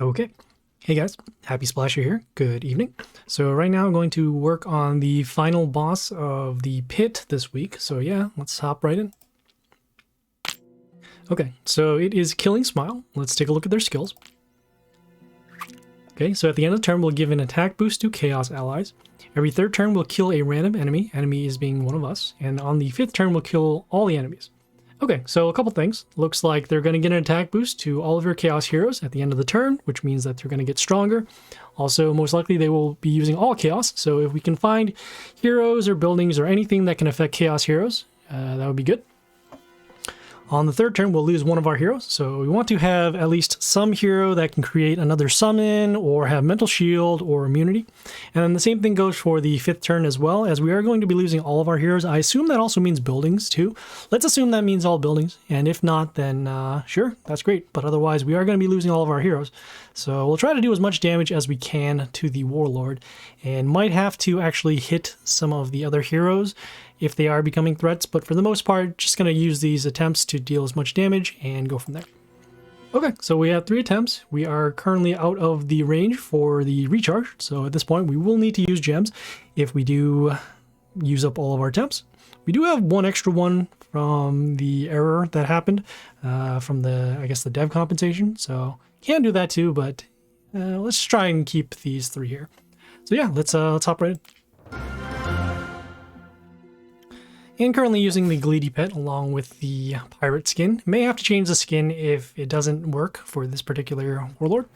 Okay. Hey guys, Happy Splasher here. Good evening. So right now I'm going to work on the final boss of the pit this week. So yeah, let's hop right in. Okay, so it is Killing Smile. Let's take a look at their skills. Okay, so at the end of the turn we'll give an attack boost to Chaos allies. Every third turn we'll kill a random enemy, enemy is being one of us, and on the fifth turn we'll kill all the enemies. Okay, so a couple things. Looks like they're going to get an attack boost to all of your Chaos heroes at the end of the turn, which means that they're going to get stronger. Also, most likely they will be using all Chaos, so if we can find heroes or buildings or anything that can affect Chaos heroes, that would be good. On the third turn, we'll lose one of our heroes, so we want to have at least some hero that can create another summon or have mental shield or immunity. And then the same thing goes for the fifth turn as well, as we are going to be losing all of our heroes. I assume that also means buildings too. Let's assume that means all buildings, and if not, then sure, that's great. But otherwise, we are going to be losing all of our heroes. So we'll try to do as much damage as we can to the Warlord, and might have to actually hit some of the other heroes if they are becoming threats, but for the most part, just going to use these attempts to deal as much damage and go from there. Okay, so we have 3 attempts. We are currently out of the range for the recharge, so at this point we will need to use gems if we do use up all of our attempts. We do have one extra one from the error that happened from the, I guess, the dev compensation, so can do that too, but let's try and keep these 3 here. So yeah, let's hop right in. And currently using the Gleedy Pet along with the pirate skin. May have to change the skin if it doesn't work for this particular warlord.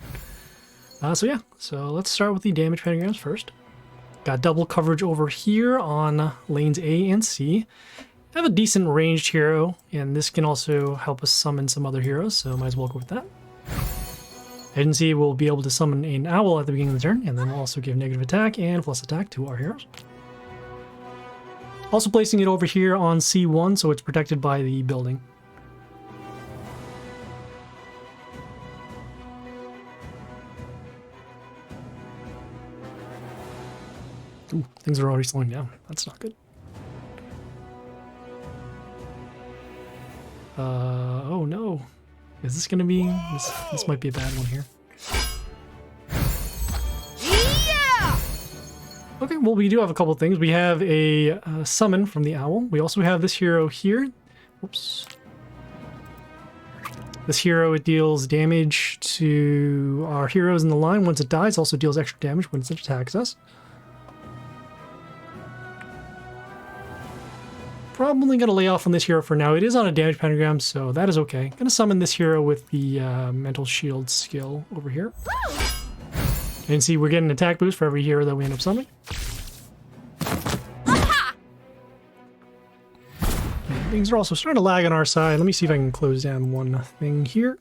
So yeah, so let's start with the damage pentagrams first. Got double coverage over here on lanes A and C. Have a decent ranged hero, and this can also help us summon some other heroes, so might as well go with that. As you can see, we'll be able to summon an owl at the beginning of the turn, and then we'll also give negative attack and plus attack to our heroes. Also placing it over here on C1 so it's protected by the building. Ooh, things are already slowing down. That's not good. Oh no. Is this gonna be... This might be a bad one here. Okay, well, we do have a couple things. We have a summon from the owl. We also have this hero here. Whoops. This hero, it deals damage to our heroes in the line. Once it dies, also deals extra damage when it attacks us. Probably going to lay off on this hero for now. It is on a damage pentagram, so that is okay. Going to summon this hero with the mental shield skill over here. You can see we're getting an attack boost for every hero that we end up summoning. Things are also starting to lag on our side. Let me see if I can close down one thing here.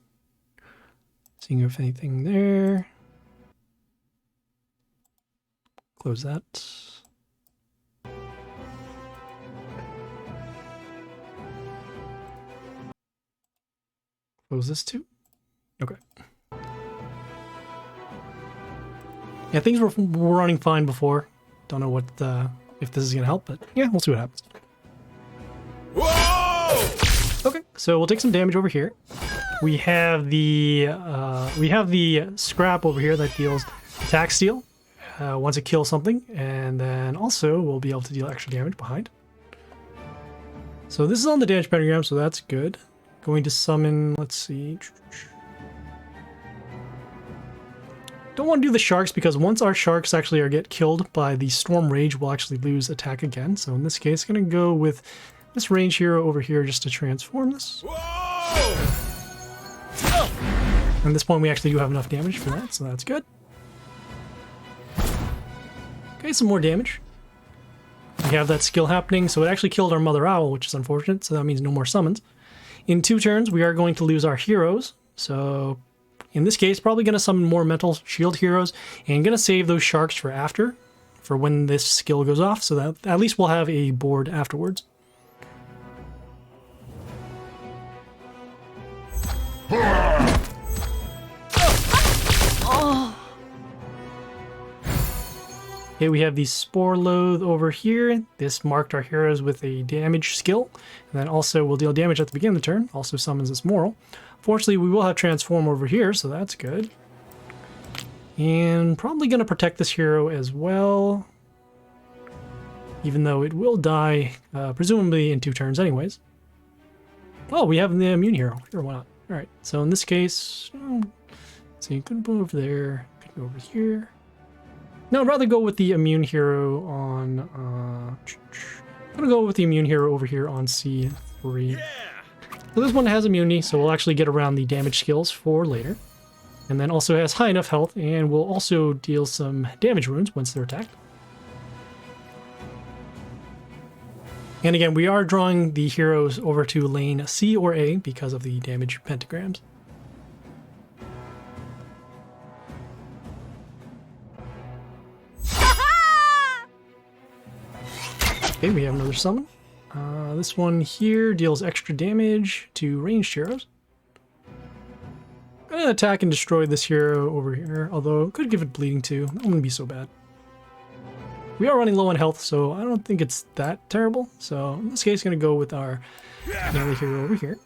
Seeing if anything there. Close that. Close this too. Okay. Yeah, things were running fine before. Don't know what if this is gonna help, but yeah, we'll see what happens. Whoa! Okay, so we'll take some damage over here. We have the scrap over here that deals attack steal once it kills something, and then also we'll be able to deal extra damage behind. So this is on the damage pentagram, so that's good. Going to summon. Let's see. Don't want to do the sharks because once our sharks actually get killed by the storm rage, we'll actually lose attack again. So in this case, going to go with this range hero over here just to transform this. At this point, we actually do have enough damage for that, so that's good. Okay, some more damage. We have that skill happening, so it actually killed our mother owl, which is unfortunate, so that means no more summons. In 2 turns, we are going to lose our heroes, so in this case, probably going to summon more mental shield heroes and going to save those sharks for after, for when this skill goes off, so that at least we'll have a board afterwards. Okay, we have the Spore Loathe over here. This marked our heroes with a damage skill. And then also will deal damage at the beginning of the turn. Also summons this Moral. Fortunately, we will have Transform over here, so that's good. And probably going to protect this hero as well. Even though it will die, presumably in 2 turns anyways. Oh, we have the immune hero. Sure, why not? Alright, so in this case... so you could go over there, could go over here. No, I'd rather go with the immune hero on... I'm gonna go with the immune hero over here on C3. So this one has immunity, so we'll actually get around the damage skills for later. And then also has high enough health, and will also deal some damage runes once they're attacked. And again, we are drawing the heroes over to lane C or A because of the damage pentagrams. Okay, we have another summon. This one here deals extra damage to ranged heroes. I'm gonna attack and destroy this hero over here, although it could give it bleeding too. That wouldn't be so bad. We are running low on health, so I don't think it's that terrible. So in this case, gonna go with our melee hero over here.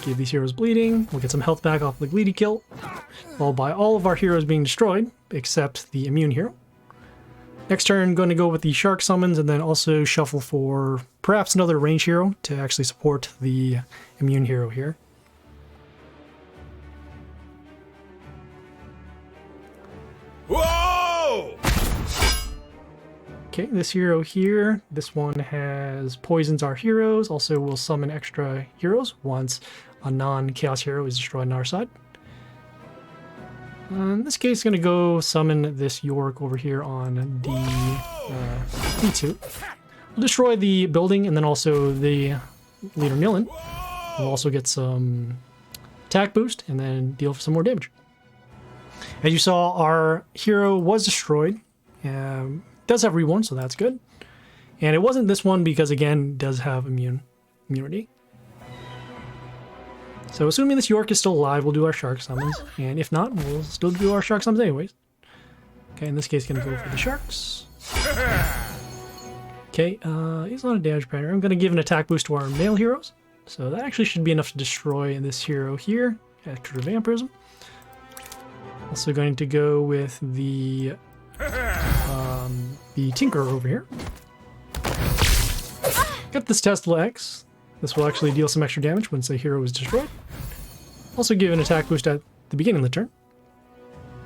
Give these heroes bleeding. We'll get some health back off the greedy kill, followed by all of our heroes being destroyed, except the immune hero. Next turn, going to go with the shark summons, and then also shuffle for perhaps another range hero to actually support the immune hero here. Whoa! Okay, this hero here, this one has poisons our heroes. Also will summon extra heroes once a non-chaos hero is destroyed on our side. In this case, going to go summon this York over here on D2. We'll destroy the building and then also the leader Nilin. We'll also get some attack boost and then deal some more damage. As you saw, our hero was destroyed. Does have reborn, so that's good. And it wasn't this one because, again, does have immunity. So assuming this York is still alive, we'll do our shark summons. And if not, we'll still do our shark summons anyways. Okay, in this case, going to go for the sharks. Okay, he's on a damage pentagram. I'm going to give an attack boost to our male heroes. So that actually should be enough to destroy this hero here. Extra vampirism. Also going to go with the Tinker over here. Got this Tesla X. This will actually deal some extra damage once the hero is destroyed. Also give an attack boost at the beginning of the turn.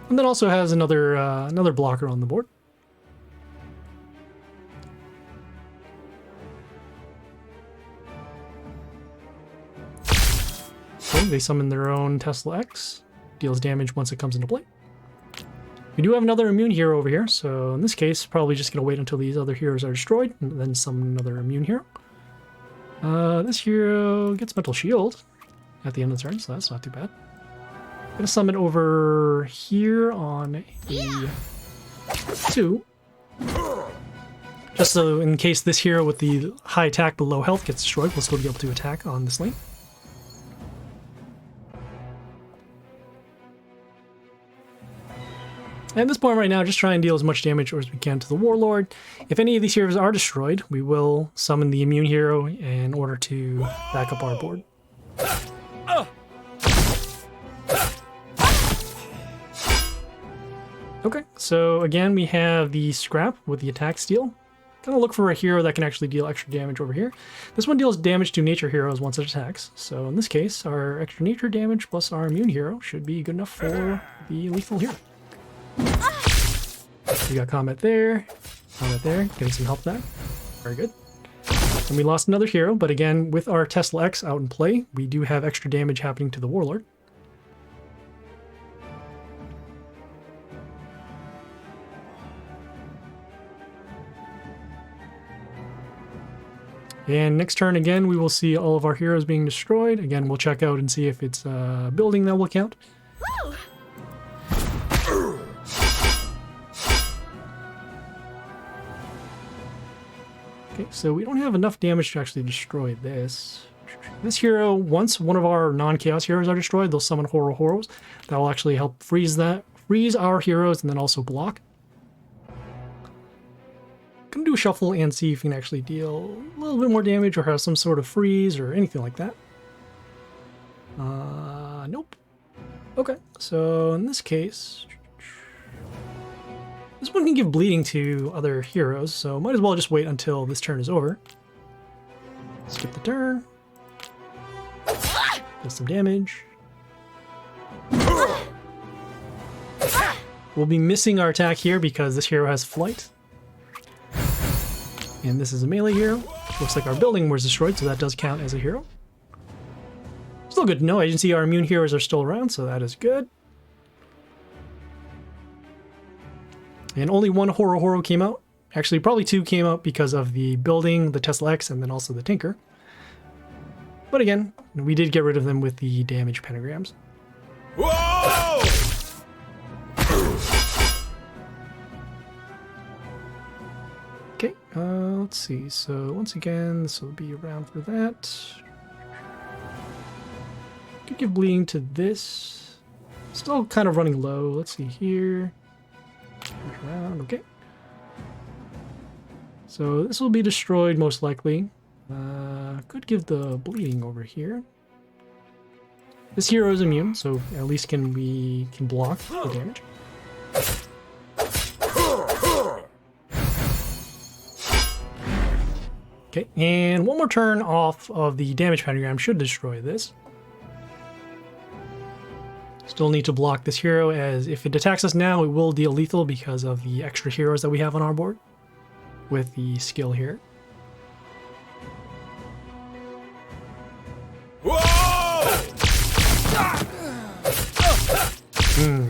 And then also has another another blocker on the board. Okay, they summon their own Tesla X. Deals damage once it comes into play. We do have another immune hero over here, so in this case, probably just going to wait until these other heroes are destroyed, and then summon another immune hero. This hero gets Mental Shield at the end of the turn, so that's not too bad. I'm going to summon over here on A2. Just so in case this hero with the high attack but low health gets destroyed, we'll still be able to attack on this lane. At this point right now, just try and deal as much damage as we can to the Warlord. If any of these heroes are destroyed, we will summon the immune hero in order to back up our board. Okay, so again, we have the scrap with the attack steal. Gonna look for a hero that can actually deal extra damage over here. This one deals damage to nature heroes once it attacks. So in this case, our extra nature damage plus our immune hero should be good enough for the lethal hero. We got combat there, getting some health back. Very good. And we lost another hero, but again, with our Tesla X out in play, we do have extra damage happening to the Warlord. And next turn, again, we will see all of our heroes being destroyed. Again, we'll check out and see if it's a building that will count. Woo! Okay, so we don't have enough damage to actually destroy this. This hero, once one of our non-chaos heroes are destroyed, they'll summon Horror Horrors. That will actually help freeze our heroes and then also block. Gonna do a shuffle and see if we can actually deal a little bit more damage or have some sort of freeze or anything like that. Nope. Okay, so in this case, this one can give bleeding to other heroes, so might as well just wait until this turn is over. Skip the turn. Deal some damage. We'll be missing our attack here because this hero has flight. And this is a melee hero. Looks like our building was destroyed, so that does count as a hero. Still good to know. I can see our immune heroes are still around, so that is good. And only one Horo came out. Actually, probably two came out because of the building, the Tesla X, and then also the Tinker. But again, we did get rid of them with the Damage Pentagrams. Whoa! Okay, let's see. So once again, this will be around for that. Could give bleeding to this. Still kind of running low. Let's see here. Around, okay. So this will be destroyed most likely. Could give the bleeding over here. This hero is immune, so at least we can block the damage. Okay, and one more turn off of the damage pentagram should destroy this. Still need to block this hero, as if it attacks us now, it will deal lethal because of the extra heroes that we have on our board with the skill here.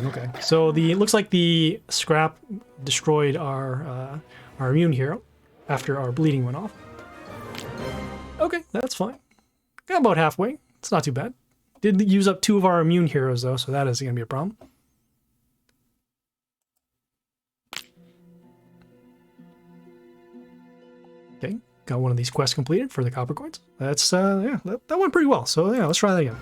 Okay, so it looks like the scrap destroyed our immune hero after our bleeding went off. Okay, that's fine. Got about halfway. It's not too bad. Did use up two of our immune heroes though, so that is going to be a problem. Okay, got one of these quests completed for the copper coins. That's yeah, that went pretty well. So yeah, let's try that again.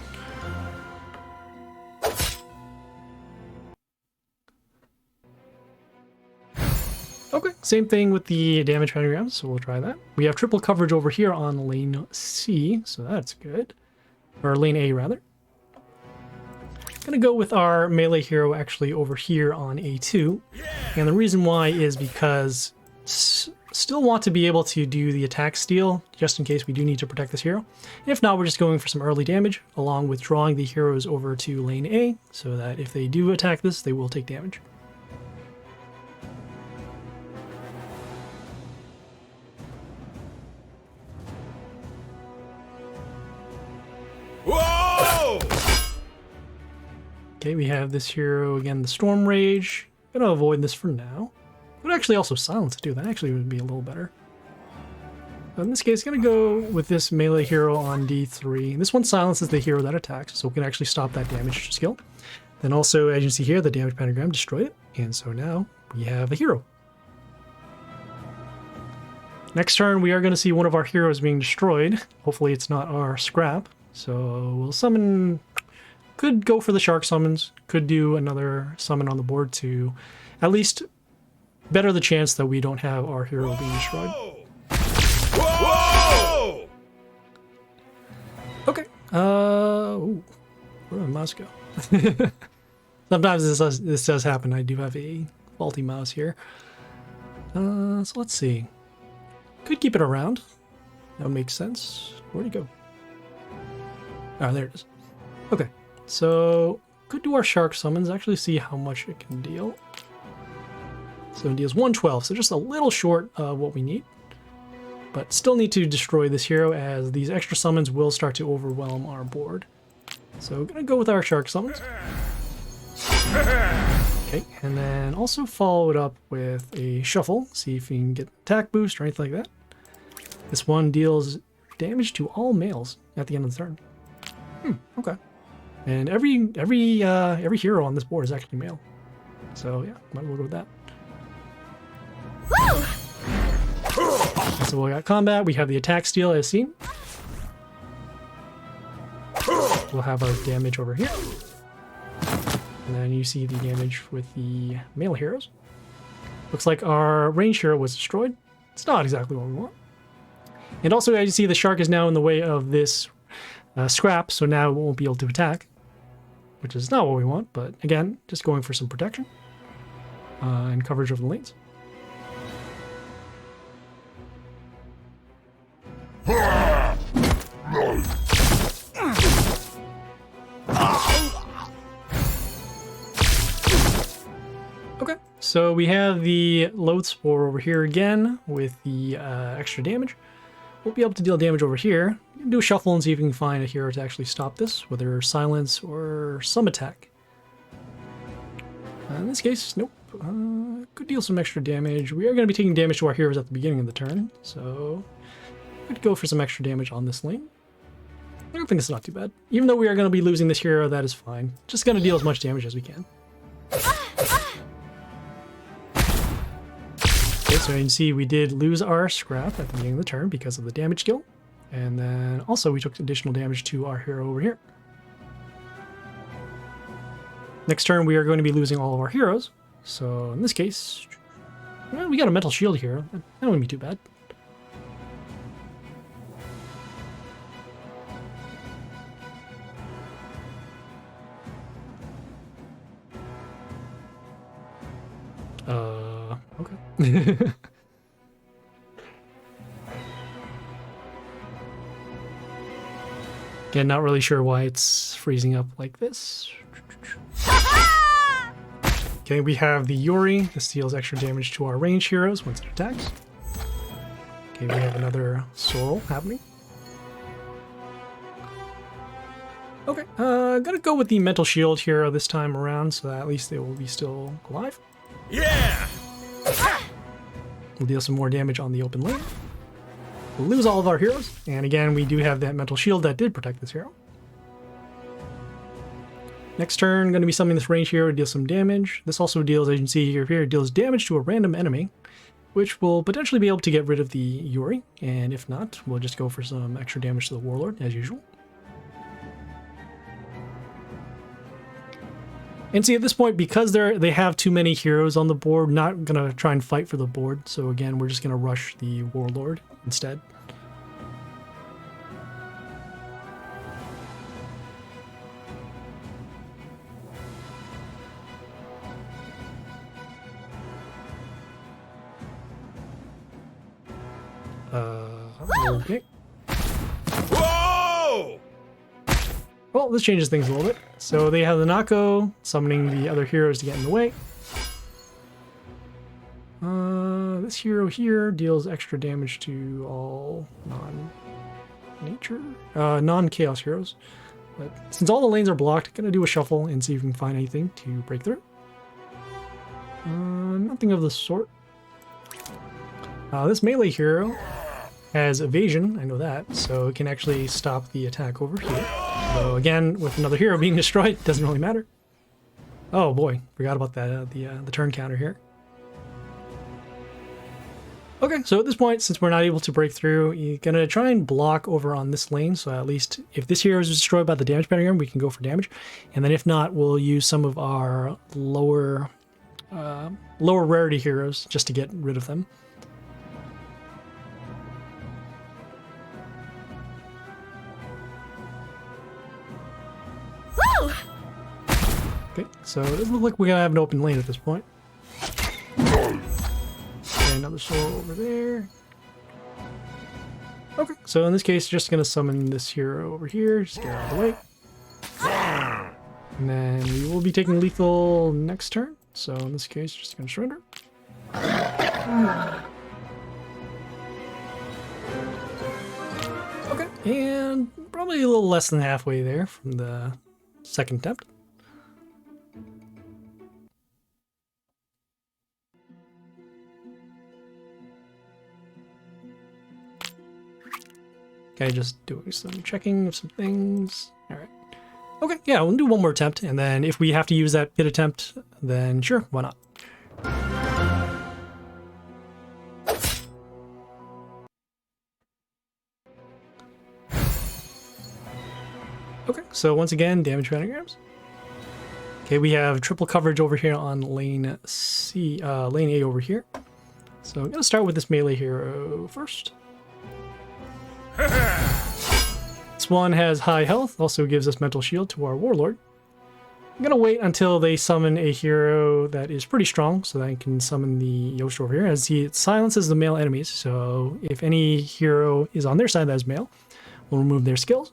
Okay, same thing with the damage pentagrams, so we'll try that. We have triple coverage over here on lane C, so that's good. Or lane A, rather. Gonna go with our melee hero actually over here on A2. And the reason why is because still want to be able to do the attack steal, just in case we do need to protect this hero. And if not, we're just going for some early damage, along with drawing the heroes over to lane A, so that if they do attack this, they will take damage. Whoa! Okay, we have this hero again, the Storm Rage. Gonna avoid this for now. Would actually also silence it too. That actually would be a little better. In this case, gonna go with this melee hero on D3. This one silences the hero that attacks, so we can actually stop that damage skill. Then also, as you see here, the damage pentagram destroyed it, and so now we have a hero. Next turn, we are going to see one of our heroes being destroyed. Hopefully it's not our scrap. So we'll summon, could go for the shark summons, could do another summon on the board to at least better the chance that we don't have our hero being destroyed. Whoa! Okay, ooh, where did my mouse go? Sometimes this does happen. I do have a faulty mouse here. So let's see. Could keep it around. That would make sense. Where'd it go? Ah, there it is. Okay, so could do our shark summons, actually see how much it can deal. So it deals 112, so just a little short of what we need. But still need to destroy this hero, as these extra summons will start to overwhelm our board. So we're gonna go with our shark summons. Okay, and then also follow it up with a shuffle, see if we can get attack boost or anything like that. This one deals damage to all males at the end of the turn. Okay. And every hero on this board is actually male. So yeah, might as well go with that. So we got combat, we have the attack steal as seen. We'll have our damage over here. And then you see the damage with the male heroes. Looks like our range hero was destroyed. It's not exactly what we want. And also, as you see, the shark is now in the way of this scrap, so now it won't be able to attack. which is not what we want, but again, just going for some protection and coverage of the lanes. Okay, so we have the Load Spore over here again with the extra damage. We'll be able to deal damage over here. Do a shuffle and see if we can find a hero to actually stop this, whether silence or some attack. In this case, nope. Could deal some extra damage. We are going to be taking damage to our heroes at the beginning of the turn, so could go for some extra damage on this lane. I don't think it's not too bad. Even though we are going to be losing this hero, that is fine. Just going to deal as much damage as we can. Okay, so you can see we did lose our scrap at the beginning of the turn because of the damage skill. And then also we took additional damage to our hero over here. Next turn we are going to be losing all of our heroes. So in this case, well, we got a metal shield here. That wouldn't be too bad. Okay. Again, not really sure why it's freezing up like this. Okay, we have the Yuri. This deals extra damage to our ranged heroes once it attacks. Okay, we have another Sorrel happening. Okay, gonna go with the Mental Shield hero this time around, so that at least they will be still alive. Yeah! We'll deal some more damage on the open lane. We'll lose all of our heroes, and again, we do have that Mental Shield that did protect this hero. Next turn, going to be summoning this ranged hero to deal some damage. This also deals, as you can see here, deals damage to a random enemy, which will potentially be able to get rid of the Yuri, and if not, we'll just go for some extra damage to the Warlord, as usual. And see, at this point, because they have too many heroes on the board, not going to try and fight for the board, so again, we're just going to rush the Warlord instead. Okay. Whoa! Well, this changes things a little bit. So they have the Nako summoning the other heroes to get in the way. This hero here deals extra damage to all non-chaos heroes. But since all the lanes are blocked, I'm gonna do a shuffle and see if we can find anything to break through. Nothing of the sort. This melee hero has evasion, I know that, so it can actually stop the attack over here. So again, with another hero being destroyed, it doesn't really matter. Oh boy, forgot about that, the turn counter here. Okay, so at this point, since we're not able to break through, you're gonna try and block over on this lane, so at least if this hero is destroyed by the damage pentagram, we can go for damage. And then if not, we'll use some of our lower rarity heroes just to get rid of them. Okay, so it doesn't look like we're gonna have an open lane at this point. Okay, another soul over there. Okay, so in this case, just gonna summon this hero over here, just get out of the way. And then we will be taking lethal next turn, so in this case, just gonna surrender. Okay, and probably a little less than halfway there from the second attempt. Okay, just doing some checking of some things. All right. Okay, yeah, we'll do one more attempt, and then if we have to use that pit attempt, then sure, why not? Okay, so once again, damage pentagrams. Okay, we have triple coverage over here on lane lane A over here. So I'm gonna start with this melee hero first. This one has high health, also gives us mental shield to our warlord. I'm gonna wait until they summon a hero that is pretty strong, so that I can summon the Yoshi over here. As it silences the male enemies, so if any hero is on their side that is male, we'll remove their skills.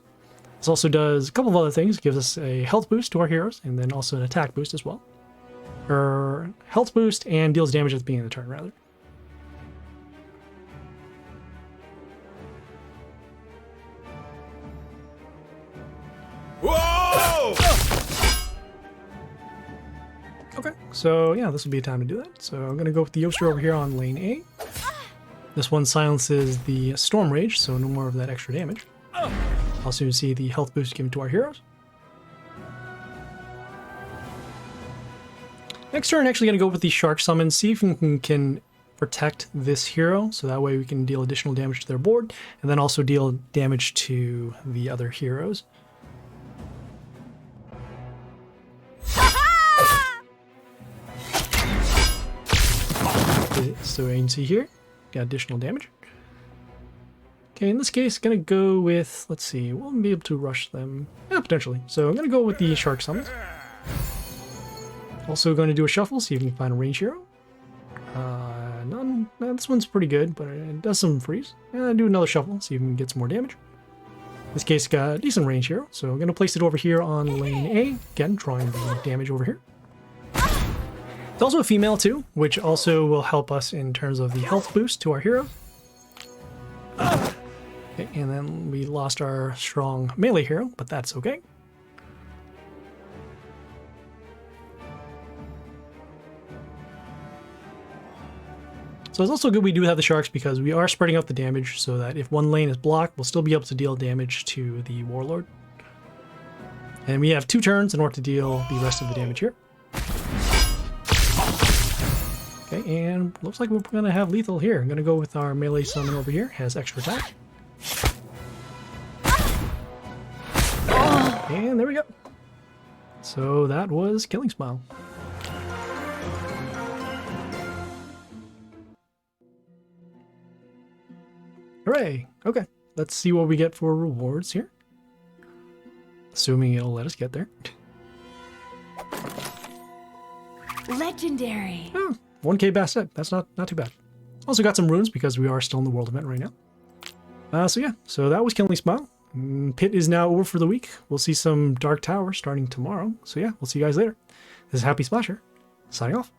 This also does a couple of other things. It gives us a health boost to our heroes, and then also an attack boost as well. Or health boost and deals damage at the beginning of the turn, rather. Whoa! Okay, so yeah, this will be a time to do that. So I'm gonna go with the Yoshi over here on lane A. This one silences the Storm Rage, so no more of that extra damage. Also, you see the health boost given to our heroes. Next turn, actually gonna go with the Shark Summon, see if we can protect this hero, so that way we can deal additional damage to their board, and then also deal damage to the other heroes. So you can see here, got additional damage. Okay, in this case, gonna go with, let's see, we'll be able to rush them. Yeah, potentially. So I'm gonna go with the Shark Summons. Also going to do a shuffle, see if we can find a range hero. None. No, this one's pretty good, but it does some freeze. Do another shuffle, see if we can get some more damage. In this case, got a decent range hero, so I'm gonna place it over here on lane A. Again, drawing the damage over here. It's also a female too, which also will help us in terms of the health boost to our heroes. Okay, and then we lost our strong melee hero, but that's okay. So it's also good we do have the sharks because we are spreading out the damage so that if one lane is blocked, we'll still be able to deal damage to the warlord. And we have 2 turns in order to deal the rest of the damage here. Okay, and looks like we're going to have lethal here. I'm going to go with our melee summon over here. Has extra attack. And there we go. So that was Killing Smile. Hooray! Okay, let's see what we get for rewards here. Assuming it'll let us get there. Legendary. Oh, 1k basset. That's not too bad. Also got some runes because we are still in the world event right now. So yeah, so that was Killing Smile. Pit is now over for the week. We'll see some Dark Tower starting tomorrow. So yeah, we'll see you guys later. This is Happy Splasher, signing off.